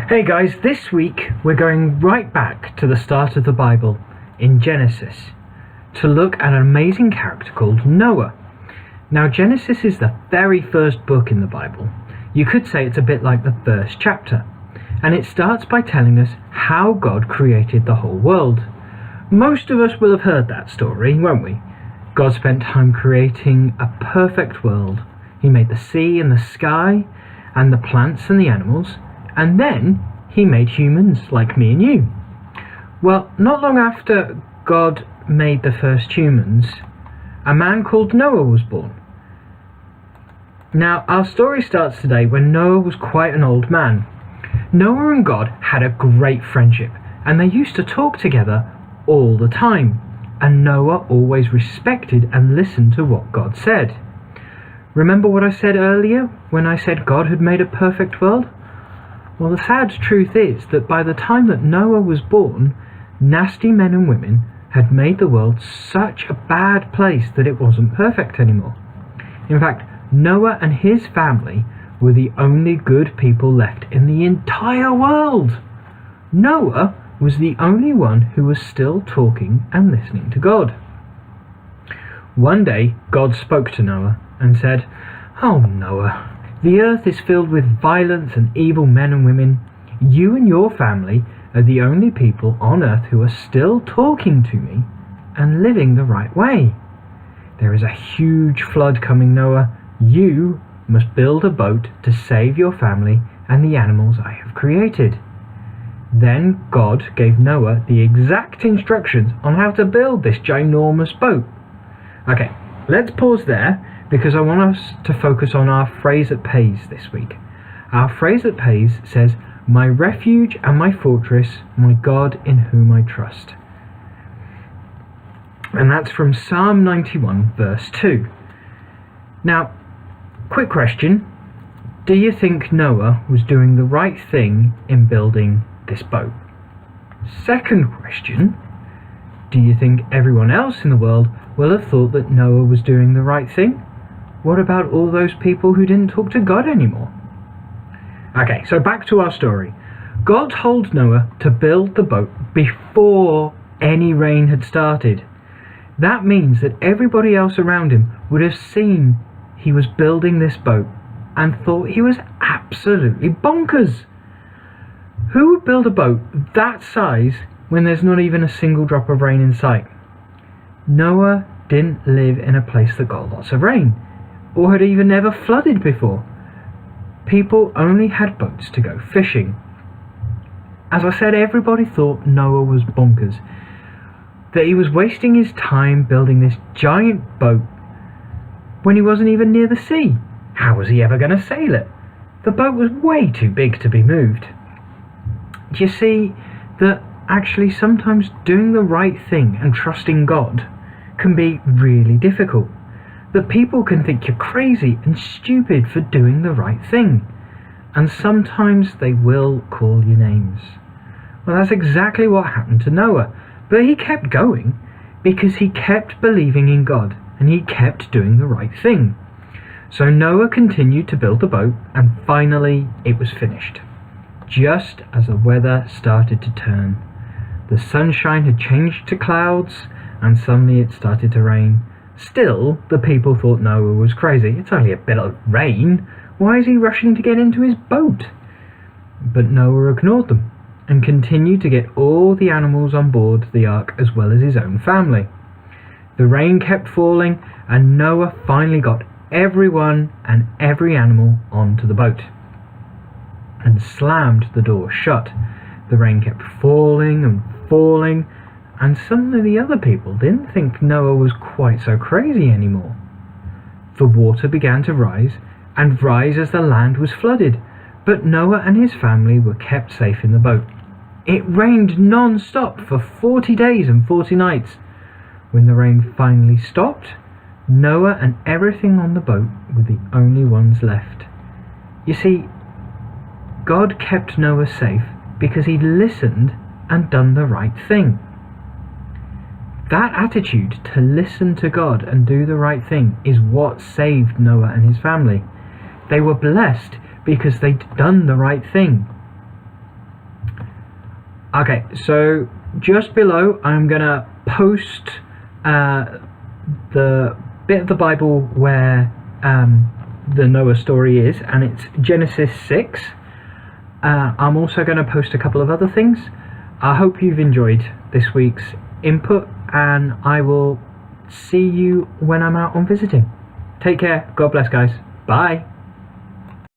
Hey guys, this week we're going right back to the start of the Bible in Genesis to look at an amazing character called Noah. Now Genesis is the very first book in the Bible. You could say it's a bit like the first chapter, and it starts by telling us how God created the whole world. Most of us will have heard that story, won't we? God spent time creating a perfect world. He made the sea and the sky and the plants and the animals, and then he made humans like me and you. Well, not long after God made the first humans, a man called Noah was born. Now, our story starts today when Noah was quite an old man. Noah and God had a great friendship, and they used to talk together all the time, and Noah always respected and listened to what God said. Remember what I said earlier when I said God had made a perfect world? Well, the sad truth is that by the time that Noah was born, nasty men and women had made the world such a bad place that it wasn't perfect anymore. In fact, Noah and his family were the only good people left in the entire world. Noah was the only one who was still talking and listening to God. One day, God spoke to Noah and said, "Oh, Noah, the earth is filled with violence and evil men and women. You and your family are the only people on earth who are still talking to me and living the right way. There is a huge flood coming, Noah. You must build a boat to save your family and the animals I have created." Then God gave Noah the exact instructions on how to build this ginormous boat. Okay, let's pause there, because I want us to focus on our phrase that pays this week. Our phrase that pays says, "My refuge and my fortress, my God in whom I trust." And that's from Psalm 91 verse 2. Now, quick question. Do you think Noah was doing the right thing in building this boat? Second question. Do you think everyone else in the world will have thought that Noah was doing the right thing? What about all those people who didn't talk to God anymore? Okay, so back to our story. God told Noah to build the boat before any rain had started. That means that everybody else around him would have seen he was building this boat and thought he was absolutely bonkers. Who would build a boat that size when there's not even a single drop of rain in sight? Noah didn't live in a place that got lots of rain, or had even never flooded before. People only had boats to go fishing. As I said, everybody thought Noah was bonkers, that he was wasting his time building this giant boat when he wasn't even near the sea. How was he ever going to sail it? The boat was way too big to be moved. Do you see that actually sometimes doing the right thing and trusting God can be really difficult? That people can think you're crazy and stupid for doing the right thing, and sometimes they will call you names. Well, that's exactly what happened to Noah, but he kept going because he kept believing in God and he kept doing the right thing. So Noah continued to build the boat, and finally it was finished. Just as the weather started to turn, the sunshine had changed to clouds, and suddenly it started to rain. Still, the people thought Noah was crazy. It's only a bit of rain. Why is he rushing to get into his boat? But Noah ignored them and continued to get all the animals on board the ark as well as his own family. The rain kept falling, and Noah finally got everyone and every animal onto the boat and slammed the door shut. The rain kept falling and falling, and suddenly the other people didn't think Noah was quite so crazy anymore. The water began to rise and rise as the land was flooded, but Noah and his family were kept safe in the boat. It rained non-stop for 40 days and 40 nights. When the rain finally stopped, Noah and everything on the boat were the only ones left. You see, God kept Noah safe because he'd listened and done the right thing. That attitude to listen to God and do the right thing is what saved Noah and his family. They were blessed because they'd done the right thing. Okay, so just below I'm gonna post the bit of the Bible where the Noah story is, and it's Genesis 6. I'm also going to post a couple of other things. I hope you've enjoyed this week's input, and I will see you when I'm out on visiting. Take care. God bless, guys. Bye.